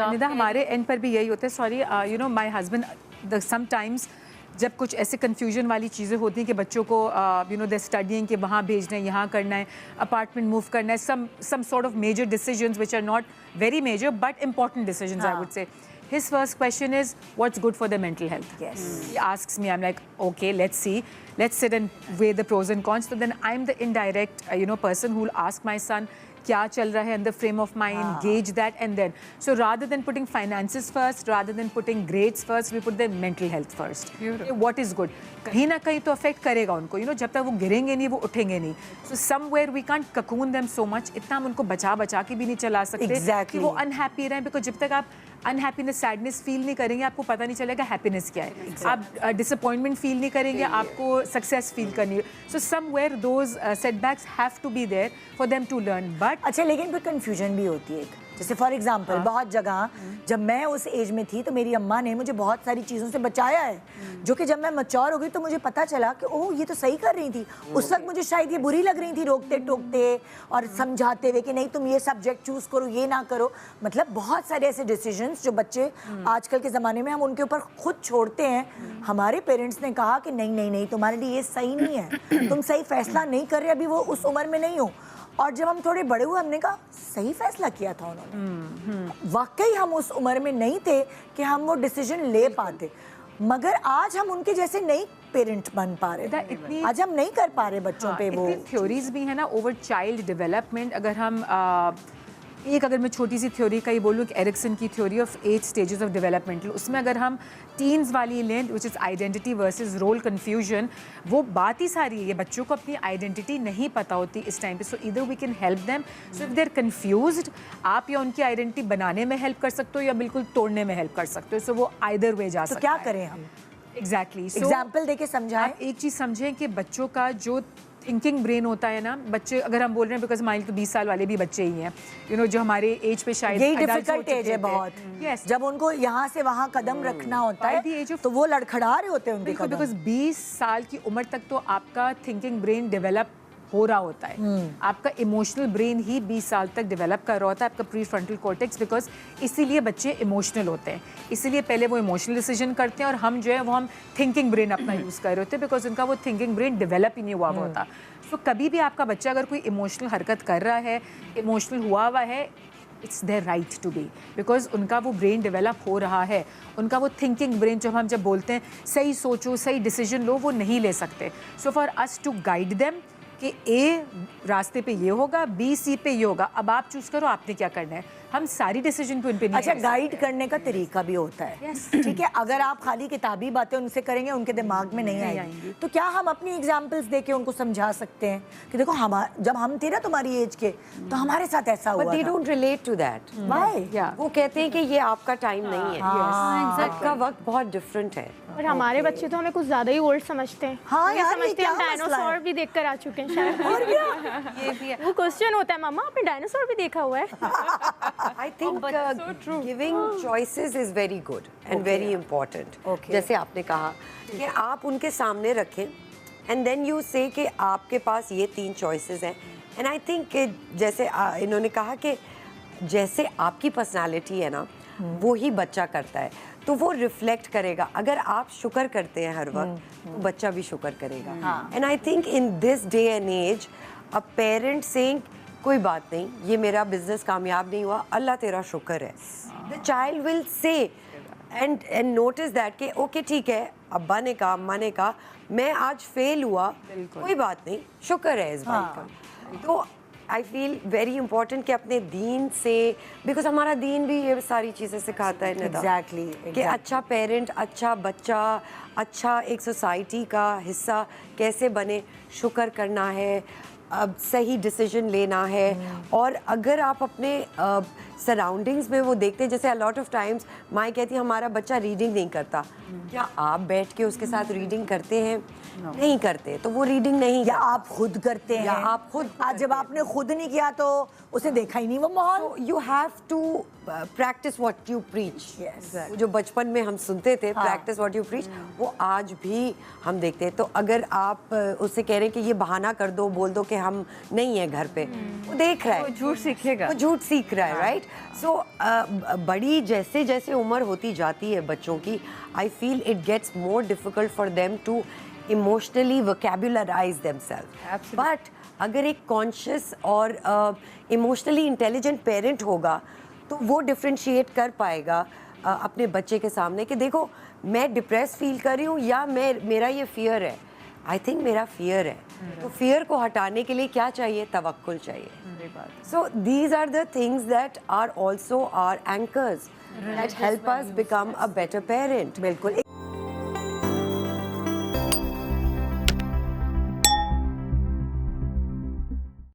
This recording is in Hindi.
निदा हमारे एंड पर भी यही होता है, sorry you know my husband sometimes जब कुछ ऐसे कन्फ्यूजन वाली चीज़ें होती हैं कि बच्चों को यू नो दे स्टडिंग कि वहाँ भेजना है, यहाँ करना है, अपार्टमेंट मूव करना है, some sort of major decisions which are not very major but important decisions I would say. His first question is, what's good for their mental health? Yes. He asks me, I'm like, okay, let's see. Let's sit and weigh the pros and cons. So then I'm the indirect, you know, person who will ask my son, क्या चल रहा है in the frame of mind, gauge that and then. So rather than putting finances first, rather than putting grades first, we put their mental health first. What is good? कहीं ना कहीं तो affect करेगा उनको, you know, जब तक वो गिरेंगे नहीं, वो उठेंगे नहीं. So somewhere we can't cocoon them so much. इतना हम उनको बचा के भी नहीं चला सकते. Exactly. कि वो unhappy रहें, because जब तक आप अनहैप्पीनेस सैडनेस फील नहीं करेंगे आपको पता नहीं चलेगा हैप्पीनेस क्या है. आप डिसअपॉइंटमेंट फील नहीं करेंगे आपको सक्सेस फील करनी है. So somewhere those setbacks have to be there for them to learn. But अच्छा, लेकिन फिर कंफ्यूजन भी होती है. जैसे फॉर एग्जांपल बहुत जगह जब मैं उस एज में थी तो मेरी अम्मा ने मुझे बहुत सारी चीज़ों से बचाया है, जो कि जब मैं मैच्योर हो गई तो मुझे पता चला कि ओह ये तो सही कर रही थी. उस वक्त मुझे शायद ये बुरी लग रही थी, रोकते टोकते और समझाते हुए कि नहीं तुम ये सब्जेक्ट चूज करो, ये ना करो. मतलब बहुत सारे ऐसे डिसीजंस जो बच्चे आजकल के ज़माने में हम उनके ऊपर खुद छोड़ते हैं. हमारे पेरेंट्स ने कहा कि नहीं नहीं नहीं तुम्हारे लिए ये सही नहीं है, तुम सही फैसला नहीं कर रहे, अभी वो उस उम्र में नहीं हो. और जब हम थोड़े बड़े हुए हमने कहा सही फैसला किया था उन्होंने. वाकई हम उस उम्र में नहीं थे कि हम वो डिसीजन ले पाते, मगर आज हम उनके जैसे नहीं पेरेंट बन पा रहे. आज हम नहीं कर पा रहे बच्चों पे वो थ्योरीज भी है ना ओवर चाइल्ड डेवलपमेंट. अगर हम अगर मैं छोटी सी थ्योरी का ही बोलूँ कि एरिक्सन की theory of 8 stages of developmental, उसमें अगर हम टीन्स वाली लें which is identity versus role confusion, वो बात ही सारी है. ये बच्चों को अपनी आइडेंटिटी नहीं पता होती इस टाइम पे. सो इधर we can help them. So if they are confused, आप या उनकी आइडेंटिटी बनाने में हेल्प कर सकते हो या बिल्कुल तोड़ने में हेल्प कर सकते हो. सो वो आइदर वे जा सकता है. तो क्या करें हम? एग्जैक्टली. एग्जाम्पल देके समझाएं. आप एक चीज़ समझें कि बच्चों का जो थिंकिंग ब्रेन होता है ना, बच्चे अगर हम बोल रहे हैं बिकॉज हमारे तो 20 साल वाले भी बच्चे ही हैं, यू नो, जो हमारे एज पे शायद यही डिफिकल्ट एज है बहुत. Yes. जब उनको यहाँ से वहाँ कदम रखना होता है तो वो लड़खड़ा रहे होते हैं उनके कदम. बिकॉज 20 साल की उम्र तक तो आपका थिंकिंग ब्रेन डेवलप हो रहा होता है. आपका इमोशनल ब्रेन ही 20 साल तक डेवलप कर रहा होता है, आपका प्री फ्रंटल कॉर्टेक्स. बिकॉज इसीलिए बच्चे इमोशनल होते हैं, इसीलिए पहले वो इमोशनल डिसीजन करते हैं और हम जो है वो हम थिंकिंग ब्रेन अपना यूज़ कर रहे होते हैं, बिकॉज उनका वो थिंकिंग ब्रेन डेवलप ही नहीं हुआ होता. तो कभी भी आपका बच्चा अगर कोई इमोशनल हरकत कर रहा है, इमोशनल हुआ है, it's there right to be, because उनका वो ब्रेन डेवलप हो रहा है. उनका वो थिंकिंग ब्रेन जब बोलते हैं सही सोचो सही डिसीजन लो, वो नहीं ले सकते. So for us to guide them कि ए रास्ते पे ये होगा, बी सी पे ये होगा, अब आप चूज करो आपने क्या करना है. हम सारी डिसीजन पे उन पे नहीं. अच्छा, गाइड करने का तरीका भी होता है. ठीक है, अगर आप खाली किताबी बातें उनसे करेंगे उनके दिमाग में नहीं आएंगी, तो क्या हम अपनी एग्जांपल्स देके उनको समझा सकते हैं कि देखो जब हम थे ना तुम्हारी एज के तो हमारे साथ ऐसा हुआ. But they don't relate to that. Why? वो कहते हैं कि ये आपका टाइम नहीं है, आपका वक्त बहुत डिफरेंट है. और हमारे बच्चे तो हमें कुछ ज्यादा ही ओल्ड समझते हैं. हाँ यार, समझते हैं हम डायनासोर भी देख कर आ चुके हैं शायद. और क्या ये भी है. वो क्वेश्चन होता है मम्मा आपने डायनासोर भी देखा हुआ है. I think giving choices is very good and very important. जैसे आपने कहा कि आप उनके सामने रखें and then you say कि आपके पास ये 3 choices हैं. And I think कि जैसे इन्होंने कहा कि जैसे आपकी पर्सनालिटी है ना, वो ही बच्चा करता है, तो वो रिफ्लेक्ट करेगा. अगर आप शुक्र करते हैं हर वक्त तो बच्चा भी शुक्र करेगा. And I think in this day and age a parent saying कोई बात नहीं, ये मेरा बिजनेस कामयाब नहीं हुआ, अल्लाह तेरा शुक्र है. The child will say and notice that कि ओके ठीक है, अब्बा ने कहा, अम्मा ने कहा, मैं आज फेल हुआ, कोई बात नहीं, शुक्र है इस बात का. तो आई फील वेरी इंपॉर्टेंट कि अपने दीन से, बिकॉज हमारा दीन भी ये सारी चीज़ें सिखाता है. Exactly. कि अच्छा पेरेंट, अच्छा बच्चा, अच्छा एक सोसाइटी का हिस्सा कैसे बने, शुक्र करना है, अब सही डिसीजन लेना है. और अगर आप अपने सराउंडिंग्स में वो देखते हैं, जैसे अ लॉट ऑफ टाइम्स माँ कहती है हमारा बच्चा रीडिंग नहीं करता, क्या आप बैठ के उसके साथ रीडिंग करते हैं? नहीं करते, तो वो रीडिंग नहीं. या आप खुद करते हैं, या आप खुद आज जब आपने खुद नहीं किया तो उसे देखा ही नहीं वो माहौल. You have to practice what you preach. जो बचपन में हम सुनते थे, प्रैक्टिस व्हाट यू प्रीच, वो आज भी हम देखते हैं. तो अगर आप उससे कह रहे हैं कि ये बहाना कर दो, बोल दो कि हम नहीं है घर पे, वो देख रहा है, झूठ सीखेगा, वो झूठ सीख रहा है. राइट. सो बड़ी जैसे जैसे उम्र होती जाती है बच्चों की, I feel it gets more difficult for them to emotionally vocabularize themselves. But अगर एक कॉन्शियस और इमोशनली इंटेलिजेंट पेरेंट होगा तो वो डिफ्रेंशिएट कर पाएगा अपने बच्चे के सामने कि देखो मैं डिप्रेस फील कर रही हूँ या मेरा ये फियर है, आई थिंक मेरा फियर है, तो फियर को हटाने के लिए क्या चाहिए, तवक्कुल चाहिए। So these are the things that are also are anchors that help us become a better parent. बिल्कुल।